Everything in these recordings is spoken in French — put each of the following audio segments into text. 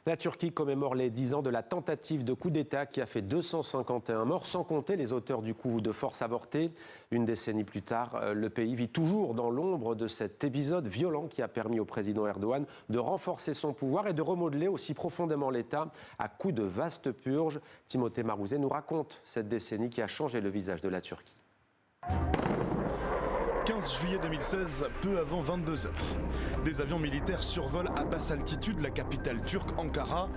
La Turquie commémore les 10 ans de la tentative de coup d'État qui a fait 251 morts, sans compter les auteurs du coup de force avorté. Une décennie plus tard, le pays vit toujours dans l'ombre de cet épisode violent qui a permis au président Erdogan de renforcer son pouvoir et de remodeler aussi profondément l'État à coups de vastes purges. Timothée Marouzet nous raconte cette décennie qui a changé le visage de la Turquie. 15 juillet 2016, peu avant 22h. Des avions militaires survolent à basse altitude la capitale turque, Ankara.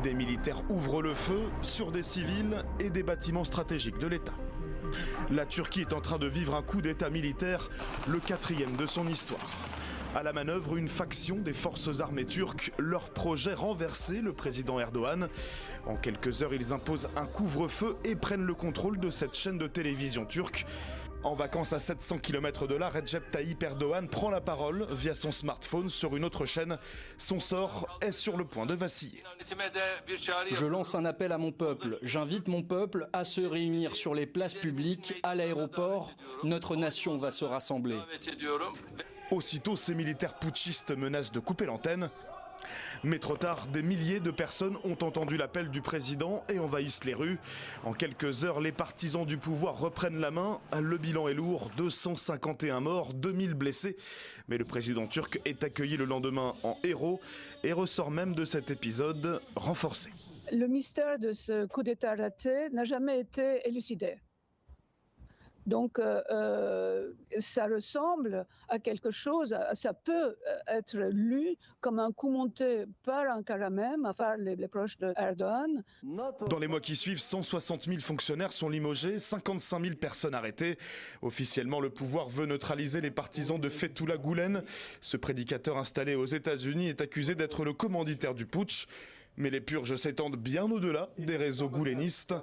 Des militaires ouvrent le feu sur des civils et des bâtiments stratégiques de l'État. La Turquie est en train de vivre un coup d'État militaire, le 4e de son histoire. À la manœuvre, une faction des forces armées turques, leur projet renverser le président Erdogan. En quelques heures, ils imposent un couvre-feu et prennent le contrôle de cette chaîne de télévision turque. En vacances à 700 km de là, Recep Tayyip Erdogan prend la parole via son smartphone sur une autre chaîne. Son sort est sur le point de vaciller. Je lance un appel à mon peuple. J'invite mon peuple à se réunir sur les places publiques, à l'aéroport. Notre nation va se rassembler. Aussitôt, ces militaires putschistes menacent de couper l'antenne. Mais trop tard, des milliers de personnes ont entendu l'appel du président et envahissent les rues. En quelques heures, les partisans du pouvoir reprennent la main. Le bilan est lourd, 251 morts, 2000 blessés. Mais le président turc est accueilli le lendemain en héros et ressort même de cet épisode renforcé. Le mystère de ce coup d'État raté n'a jamais été élucidé. Donc, ça ressemble à quelque chose, ça peut être lu comme un coup monté par Ankara même, enfin les proches de Erdogan. Dans les mois qui suivent, 160 000 fonctionnaires sont limogés, 55 000 personnes arrêtées. Officiellement, le pouvoir veut neutraliser les partisans de Fethullah Gülen. Ce prédicateur installé aux États-Unis est accusé d'être le commanditaire du putsch. Mais les purges s'étendent bien au-delà des réseaux goulénistes.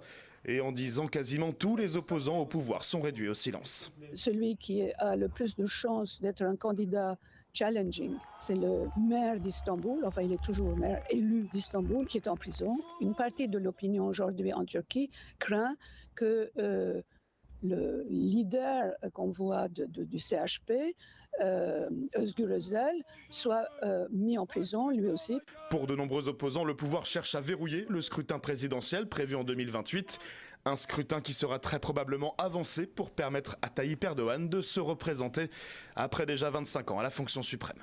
Et en 10 ans, quasiment tous les opposants au pouvoir sont réduits au silence. Celui qui a le plus de chances d'être un candidat challenging, c'est le maire d'Istanbul, enfin il est toujours maire élu d'Istanbul, qui est en prison. Une partie de l'opinion aujourd'hui en Turquie craint que le leader qu'on voit du CHP, Özgür Özel, soit mis en prison lui aussi. Pour de nombreux opposants, le pouvoir cherche à verrouiller le scrutin présidentiel prévu en 2028. Un scrutin qui sera très probablement avancé pour permettre à Tayyip Erdogan de se représenter après déjà 25 ans à la fonction suprême.